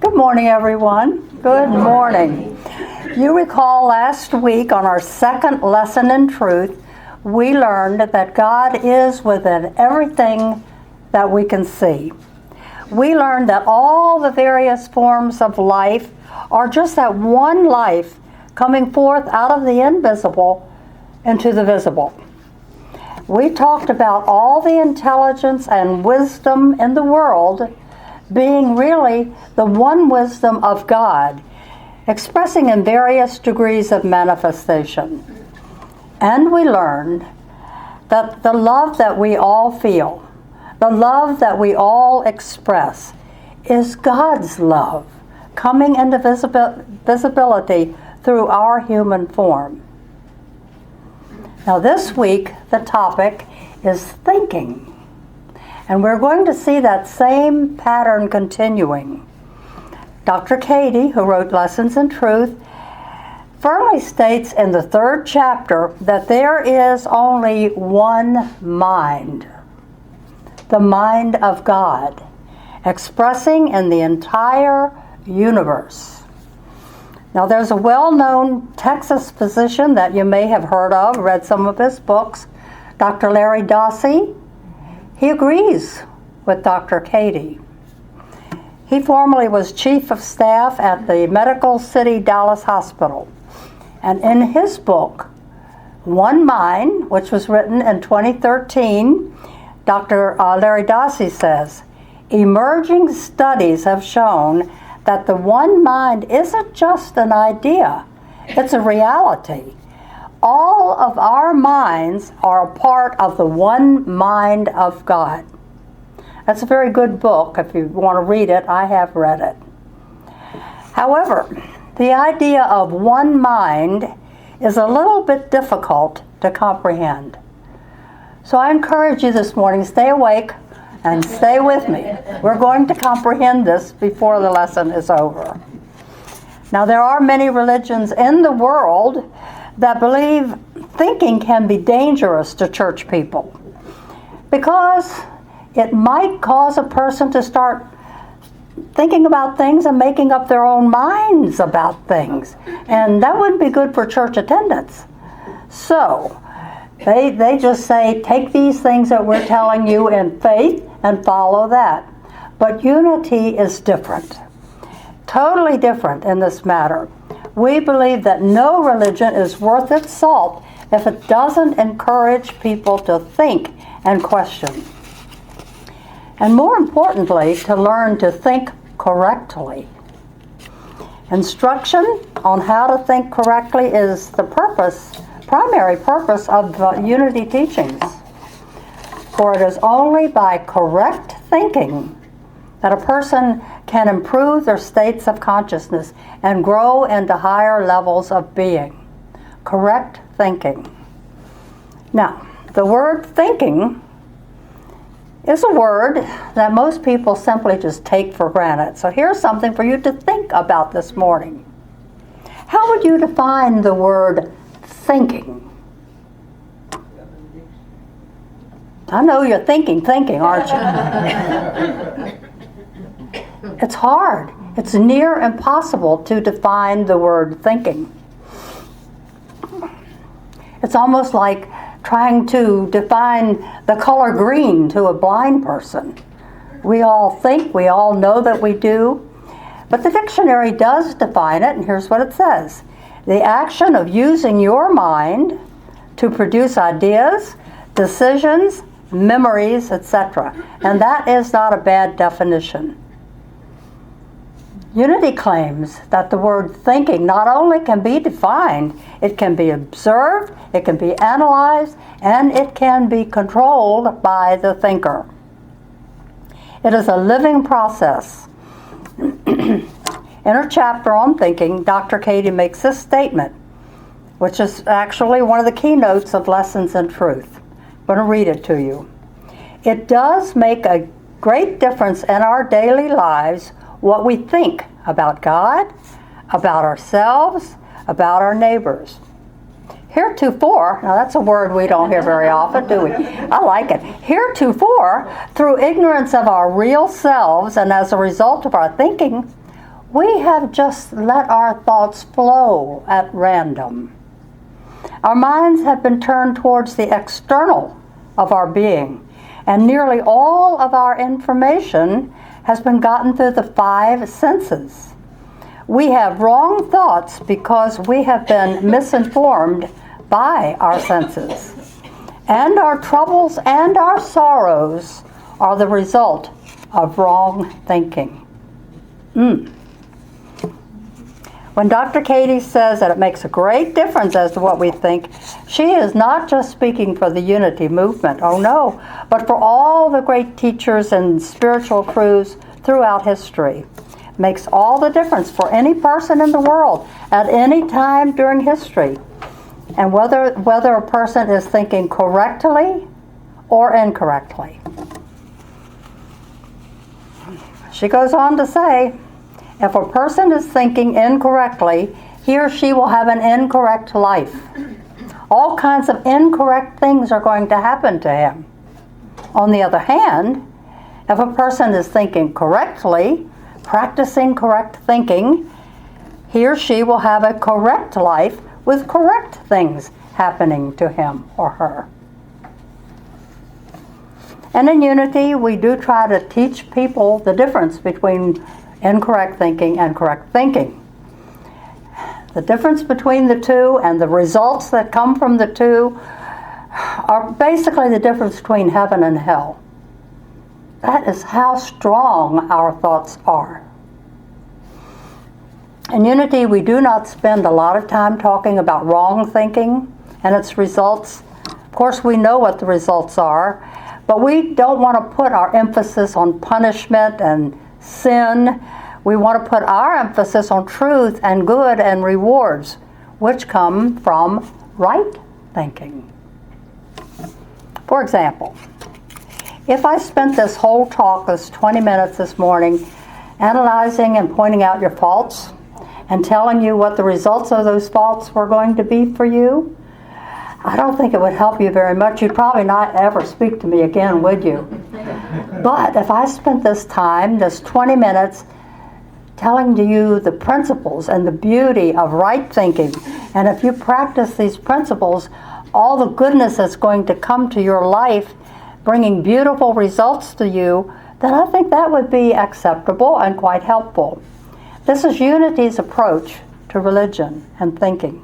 Good morning, everyone. Good morning. You recall last week on our second lesson in truth, we learned that God is within everything that we can see. We learned that all the various forms of life are just that one life coming forth out of the invisible into the visible. We talked about all the intelligence and wisdom in the world being really the one wisdom of God, expressing in various degrees of manifestation. And we learned that the love that we all feel, the love that we all express, is God's love coming into visibility through our human form. Now this week, the topic is thinking. And we're going to see that same pattern continuing. Dr. Cady, who wrote Lessons in Truth, firmly states in the 3rd chapter that there is only one mind, the mind of God, expressing in the entire universe. Now there's a well-known Texas physician that you may have heard of, read some of his books, Dr. Larry Dossey. He agrees with Dr. Cady. He formerly was chief of staff at the Medical City Dallas Hospital. And in his book, One Mind, which was written in 2013, Dr. Larry Dossey says, emerging studies have shown that the one mind isn't just an idea, it's a reality. All of our minds are a part of the one mind of God. That's a very good book. If you want to read it, I have read it. However, the idea of one mind is a little bit difficult to comprehend. So I encourage you this morning, stay awake and stay with me. We're going to comprehend this before the lesson is over. Now, there are many religions in the world that believe thinking can be dangerous to church people because it might cause a person to start thinking about things and making up their own minds about things. And that wouldn't be good for church attendance. So they just say, take these things that we're telling you in faith and follow that. But unity is different. Totally different in this matter. We believe that no religion is worth its salt if it doesn't encourage people to think and question. And more importantly, to learn to think correctly. Instruction on how to think correctly is the primary purpose of the unity teachings. For it is only by correct thinking that a person can improve their states of consciousness and grow into higher levels of being. Correct thinking. Now, the word thinking is a word that most people simply just take for granted. So here's something for you to think about this morning. How would you define the word thinking? I know you're thinking, aren't you? It's hard. It's near impossible to define the word thinking. It's almost like trying to define the color green to a blind person. We all think, we all know that we do, but the dictionary does define it, and here's what it says. The action of using your mind to produce ideas, decisions, memories, etc. And that is not a bad definition. Unity claims that the word thinking not only can be defined, it can be observed, it can be analyzed, and it can be controlled by the thinker. It is a living process. In her chapter on thinking, Dr. Cady makes this statement, which is actually one of the keynotes of Lessons in Truth. I'm going to read it to you. It does make a great difference in our daily lives what we think about God, about ourselves, about our neighbors. Heretofore, now that's a word we don't hear very often, do we? I like it. Heretofore, through ignorance of our real selves and as a result of our thinking, we have just let our thoughts flow at random. Our minds have been turned towards the external of our being, and nearly all of our information has been gotten through the 5 senses. We have wrong thoughts because we have been misinformed by our senses. And our troubles and our sorrows are the result of wrong thinking. When Dr. Cady says that it makes a great difference as to what we think, she is not just speaking for the unity movement, oh no, but for all the great teachers and spiritual crews throughout history. It makes all the difference for any person in the world at any time during history, and whether a person is thinking correctly or incorrectly. She goes on to say, if a person is thinking incorrectly, he or she will have an incorrect life. All kinds of incorrect things are going to happen to him. On the other hand, if a person is thinking correctly, practicing correct thinking, he or she will have a correct life with correct things happening to him or her. And in Unity, we do try to teach people the difference between incorrect thinking and correct thinking. The difference between the two and the results that come from the two are basically the difference between heaven and hell. That is how strong our thoughts are. In Unity, we do not spend a lot of time talking about wrong thinking and its results. Of course, we know what the results are, but we don't want to put our emphasis on punishment and sin. We want to put our emphasis on truth and good and rewards, which come from right thinking. For example, if I spent this whole talk, this 20 minutes this morning, analyzing and pointing out your faults and telling you what the results of those faults were going to be for you, I don't think it would help you very much. You'd probably not ever speak to me again, would you? But if I spent this time, this 20 minutes, telling to you the principles and the beauty of right thinking, and if you practice these principles, all the goodness that's going to come to your life, bringing beautiful results to you, then I think that would be acceptable and quite helpful. This is Unity's approach to religion and thinking.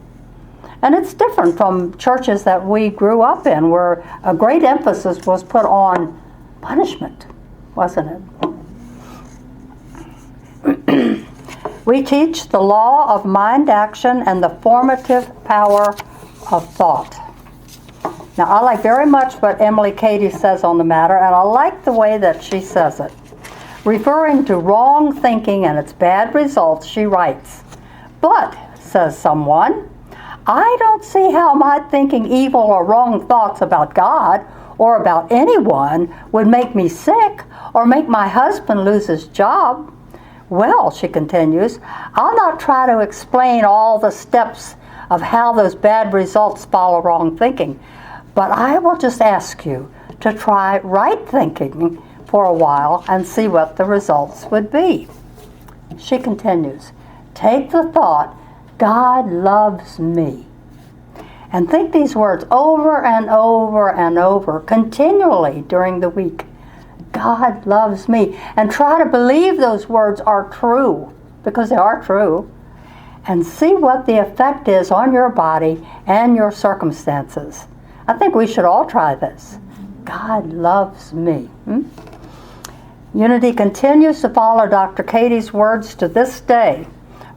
And it's different from churches that we grew up in, where a great emphasis was put on punishment, wasn't it? We teach the law of mind action and the formative power of thought. Now, I like very much what Emilie Cady says on the matter, and I like the way that she says it. Referring to wrong thinking and its bad results, she writes, "But," says someone, "I don't see how my thinking evil or wrong thoughts about God or about anyone would make me sick or make my husband lose his job." Well, she continues, I'll not try to explain all the steps of how those bad results follow wrong thinking, but I will just ask you to try right thinking for a while and see what the results would be. She continues, take the thought, God loves me, and think these words over and over and over continually during the week. God loves me. And try to believe those words are true, because they are true. And see what the effect is on your body and your circumstances. I think we should all try this. God loves me. Unity continues to follow Dr. Cady's words to this day.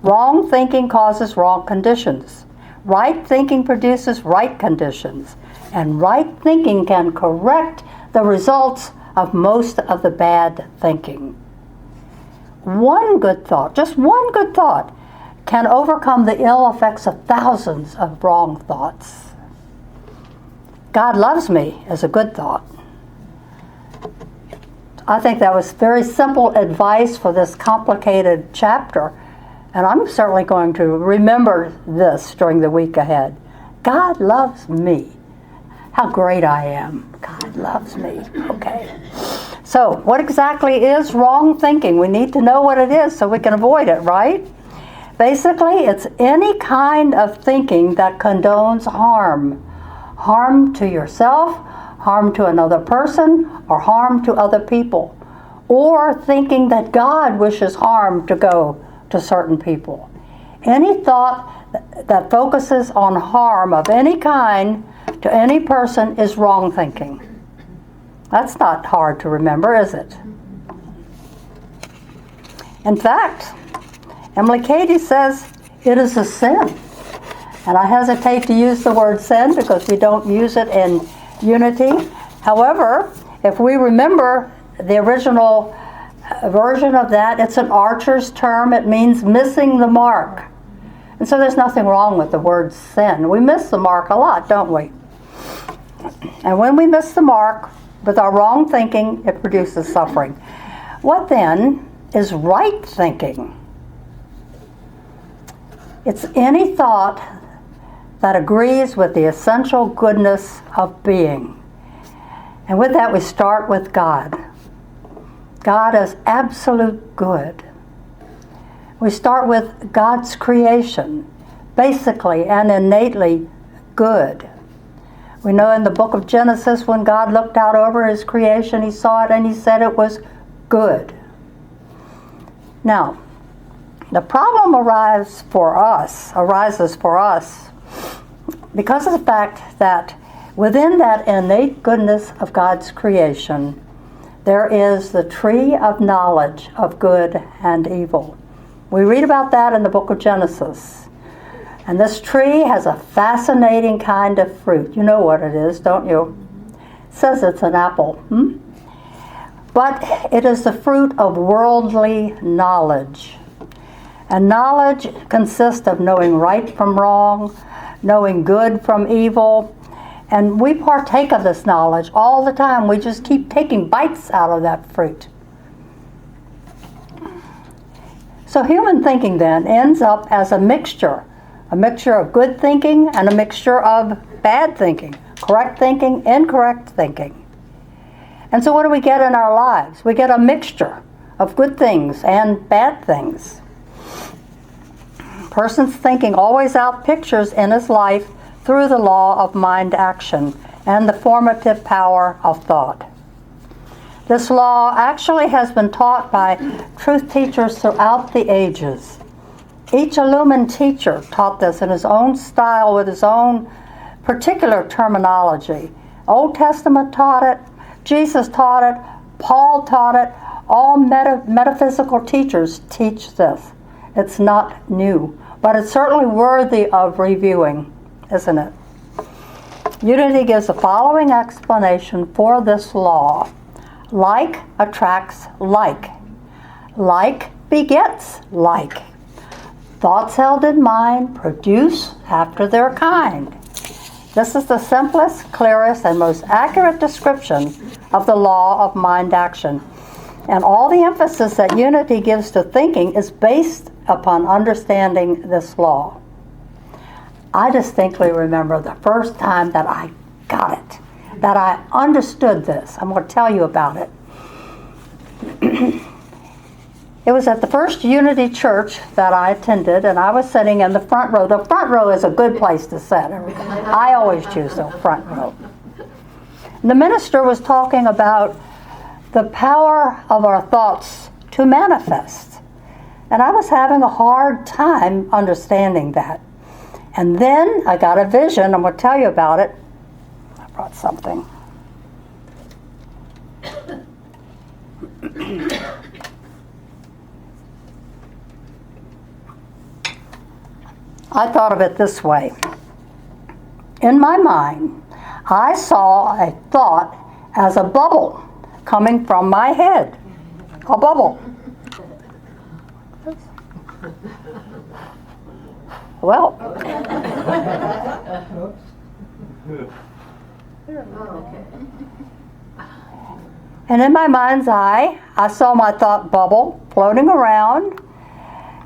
Wrong thinking causes wrong conditions. Right thinking produces right conditions. And right thinking can correct the results of most of the bad thinking. One good thought, just one good thought, can overcome the ill effects of thousands of wrong thoughts. God loves me is a good thought. I think that was very simple advice for this complicated chapter, and I'm certainly going to remember this during the week ahead. God loves me. How great I am. God loves me. Okay. So, what exactly is wrong thinking? We need to know what it is so we can avoid it, right? Basically, it's any kind of thinking that condones harm. Harm to yourself, harm to another person, or harm to other people. Or thinking that God wishes harm to go to certain people. Any thought that focuses on harm of any kind to any person is wrong thinking. That's not hard to remember, is it? In fact, Emilie Cady says it is a sin. And I hesitate to use the word sin because we don't use it in unity. However, if we remember the original version of that, it's an archer's term. It means missing the mark. And so there's nothing wrong with the word sin. We miss the mark a lot, don't we? And when we miss the mark with our wrong thinking, it produces suffering. What then is right thinking? It's any thought that agrees with the essential goodness of being. And with that, we start with God. God is absolute good. We start with God's creation, basically and innately good. We know in the book of Genesis, when God looked out over his creation, he saw it and he said it was good. Now, the problem arises for us because of the fact that within that innate goodness of God's creation, there is the tree of knowledge of good and evil. We read about that in the book of Genesis. And this tree has a fascinating kind of fruit. You know what it is, don't you? It says it's an apple. But it is the fruit of worldly knowledge. And knowledge consists of knowing right from wrong, knowing good from evil. And we partake of this knowledge all the time. We just keep taking bites out of that fruit. So human thinking then ends up as a mixture of good thinking and a mixture of bad thinking, correct thinking, incorrect thinking. And so what do we get in our lives? We get a mixture of good things and bad things. Person's thinking always outpictures in his life through the law of mind action and the formative power of thought. This law actually has been taught by truth teachers throughout the ages. Each illumined teacher taught this in his own style with his own particular terminology. Old Testament taught it, Jesus taught it, Paul taught it. All metaphysical teachers teach this. It's not new, but it's certainly worthy of reviewing, isn't it? Unity gives the following explanation for this law. Like attracts like. Like begets like. Thoughts held in mind produce after their kind. This is the simplest, clearest, and most accurate description of the law of mind action. And all the emphasis that Unity gives to thinking is based upon understanding this law. I distinctly remember the first time that I got it, that I understood this. I'm going to tell you about it. It was at the first Unity Church that I attended, and I was sitting in the front row. The front row is a good place to sit. I always choose the front row. The minister was talking about the power of our thoughts to manifest. And I was having a hard time understanding that. And then I got a vision. I'm going to tell you about it. I brought something. I thought of it this way. In my mind, I saw a thought as a bubble coming from my head. A bubble. Well. And in my mind's eye, I saw my thought bubble floating around,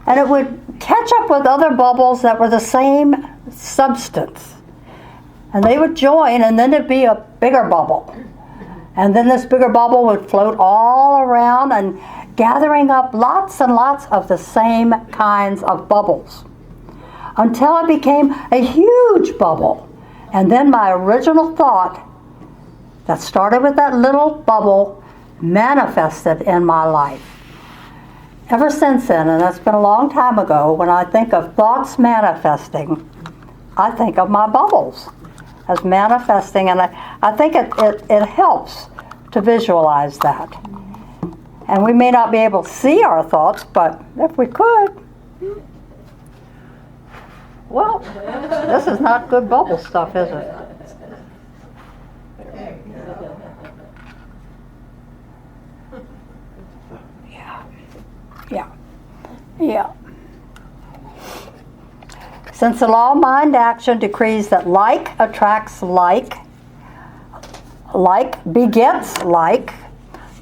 and it would catch up with other bubbles that were the same substance. And they would join, and then it'd be a bigger bubble. And then this bigger bubble would float all around and gathering up lots and lots of the same kinds of bubbles until it became a huge bubble. And then my original thought that started with that little bubble manifested in my life. Ever since then, and that's been a long time ago, when I think of thoughts manifesting, I think of my bubbles as manifesting, and I think it helps to visualize that. And we may not be able to see our thoughts, but if we could, well, this is not good bubble stuff, is it? Yeah. Since the law of mind action decrees that like attracts like begets like,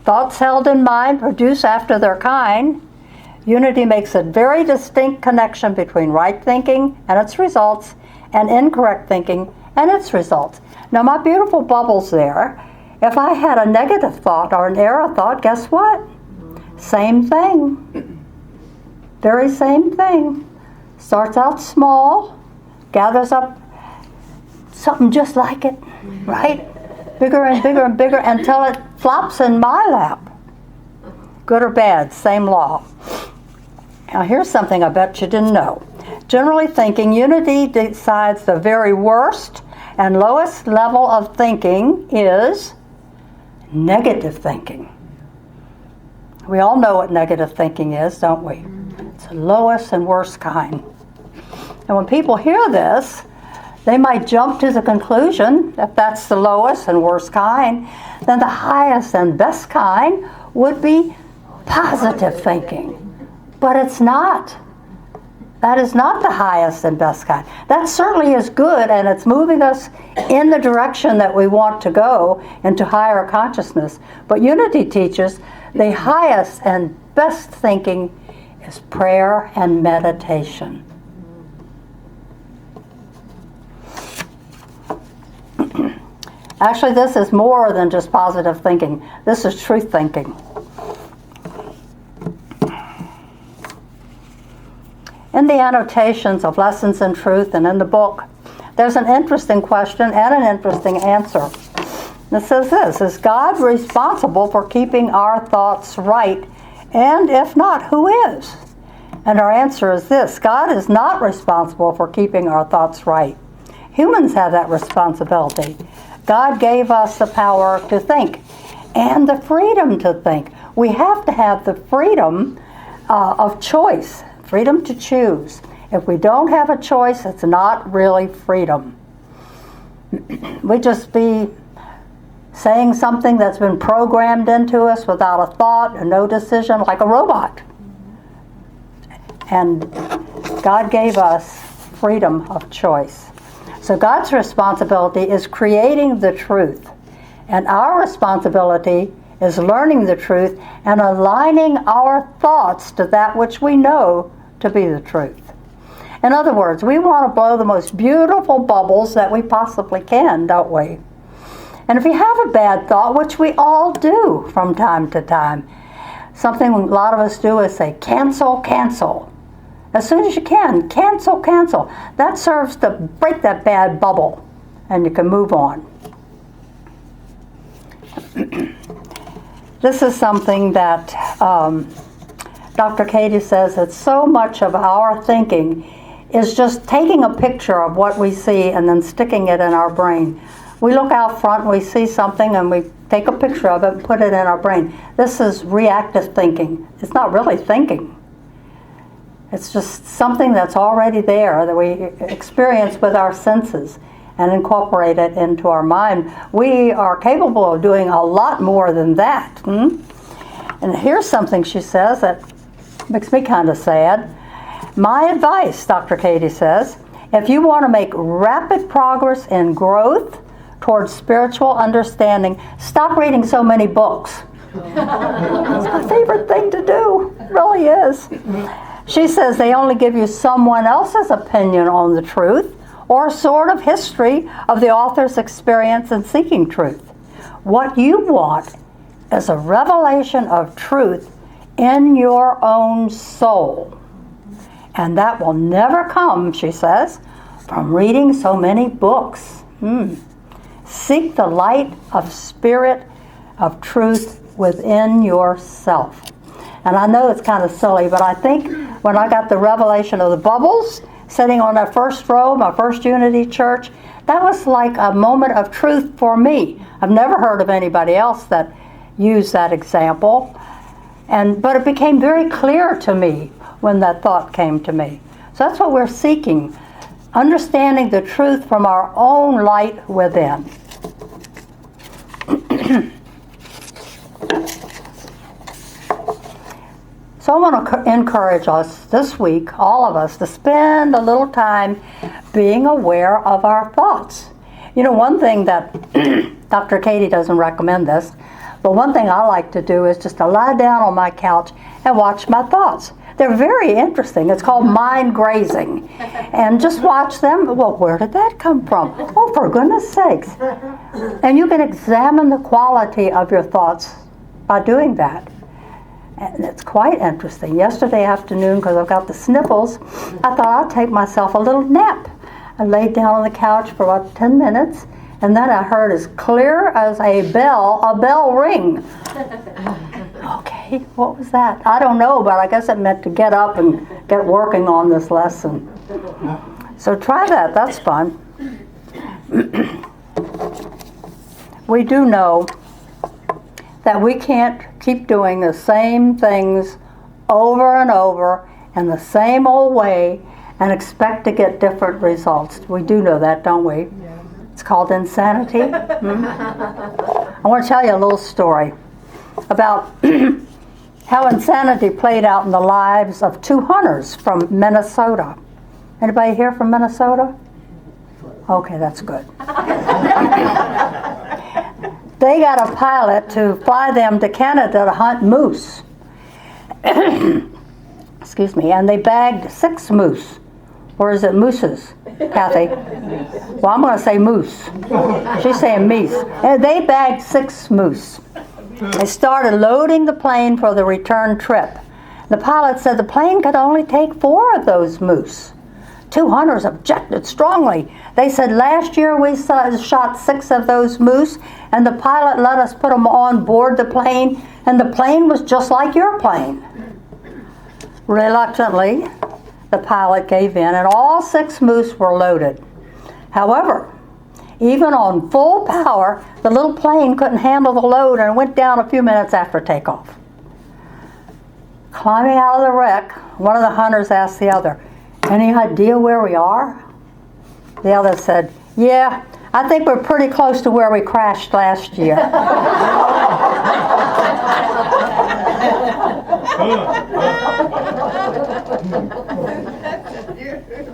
thoughts held in mind produce after their kind, unity makes a very distinct connection between right thinking and its results and incorrect thinking and its results. Now my beautiful bubbles there, if I had a negative thought or an error thought, guess what? Same thing. Very same thing. Starts out small, gathers up something just like it, right? Bigger and bigger and bigger until it flops in my lap. Good or bad, same law. Now here's something I bet you didn't know. Generally thinking, unity decides the very worst and lowest level of thinking is negative thinking. We all know what negative thinking is, don't we? It's the lowest and worst kind. And when people hear this, they might jump to the conclusion, if that's the lowest and worst kind, then the highest and best kind would be positive thinking. But it's not. That is not the highest and best kind. That certainly is good, and it's moving us in the direction that we want to go into higher consciousness. But unity teaches the highest and best thinking is prayer and meditation. Actually, this is more than just positive thinking. This is truth thinking. In the annotations of Lessons in Truth and in the book, there's an interesting question and an interesting answer. It says this: is God responsible for keeping our thoughts right? And if not, who is? And our answer is this: God is not responsible for keeping our thoughts right. Humans have that responsibility. God gave us the power to think and the freedom to think. We have to have the freedom of choice, freedom to choose. If we don't have a choice, it's not really freedom. We just be saying something that's been programmed into us without a thought and no decision, like a robot. And God gave us freedom of choice. So God's responsibility is creating the truth. And our responsibility is learning the truth and aligning our thoughts to that which we know to be the truth. In other words, we want to blow the most beautiful bubbles that we possibly can, don't we? And if you have a bad thought, which we all do from time to time, something a lot of us do is say, cancel, cancel. As soon as you can, cancel, cancel. That serves to break that bad bubble, and you can move on. This is something that Dr. Cady says that so much of our thinking is just taking a picture of what we see and then sticking it in our brain. We look out front, we see something, and we take a picture of it and put it in our brain. This is reactive thinking. It's not really thinking. It's just something that's already there that we experience with our senses and incorporate it into our mind. We are capable of doing a lot more than that. And here's something she says that makes me kind of sad. My advice, Dr. Cady says, if you want to make rapid progress in growth towards spiritual understanding, stop reading so many books. It's my favorite thing to do. It really is. She says they only give you someone else's opinion on the truth or a sort of history of the author's experience in seeking truth. What you want is a revelation of truth in your own soul. And that will never come, she says, from reading so many books. Seek the light of spirit of truth within yourself. And I know it's kind of silly, but I think when I got the revelation of the bubbles, sitting on that first row, my first Unity church, that was like a moment of truth for me. I've never heard of anybody else that used that example. But it became very clear to me when that thought came to me. So that's what we're seeking, understanding the truth from our own light within. So I want to encourage us this week, all of us, to spend a little time being aware of our thoughts. You know, one thing that Dr. Cady doesn't recommend this, but one thing I like to do is just to lie down on my couch and watch my thoughts. They're very interesting. It's called mind grazing. And just watch them. Well, where did that come from? Oh, for goodness sakes. And you can examine the quality of your thoughts by doing that. And it's quite interesting. Yesterday afternoon, because I've got the sniffles, I thought I'd take myself a little nap. I laid down on the couch for about 10 minutes, and then I heard as clear as a bell ring. Okay, what was that? I don't know, but I guess it meant to get up and get working on this lesson. So try that, that's fun. We do know that we can't keep doing the same things over and over in the same old way and expect to get different results. We do know that, don't we? Yeah. It's called insanity. I want to tell you a little story about how insanity played out in the lives of two hunters from Minnesota. Anybody here from Minnesota? Okay, that's good. They got a pilot to fly them to Canada to hunt moose. Excuse me, and they bagged 6 moose. Or is it mooses, Kathy? Well, I'm going to say moose. She's saying meese. And they bagged 6 moose. They started loading the plane for the return trip. The pilot said the plane could only take 4 of those moose. 2 hunters objected strongly. They said, last year we shot 6 of those moose, and the pilot let us put them on board the plane, and the plane was just like your plane. Reluctantly, the pilot gave in, and all 6 moose were loaded. However, even on full power, the little plane couldn't handle the load and went down a few minutes after takeoff. Climbing out of the wreck, one of the hunters asked the other, "Any idea where we are?" The other said, "Yeah, I think we're pretty close to where we crashed last year."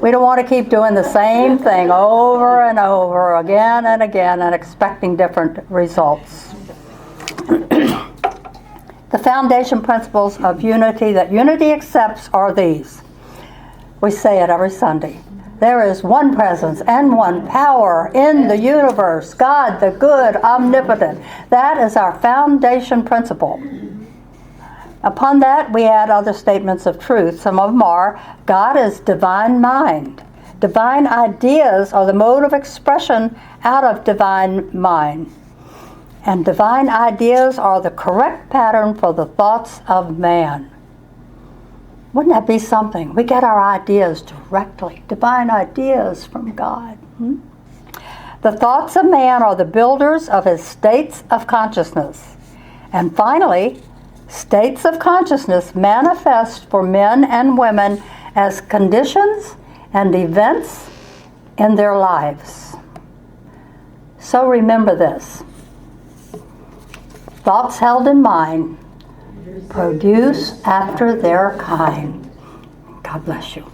We don't want to keep doing the same thing over and over again and again and expecting different results. The foundation principles of unity that unity accepts are these. We say it every Sunday. There is one presence and one power in the universe, God the good, omnipotent. That is our foundation principle. Upon that, we add other statements of truth. Some of them are, God is divine mind. Divine ideas are the mode of expression out of divine mind. And divine ideas are the correct pattern for the thoughts of man. Wouldn't that be something? We get our ideas directly, divine ideas from God. The thoughts of man are the builders of his states of consciousness. And finally, states of consciousness manifest for men and women as conditions and events in their lives. So remember this. Thoughts held in mind produce after their kind. God bless you.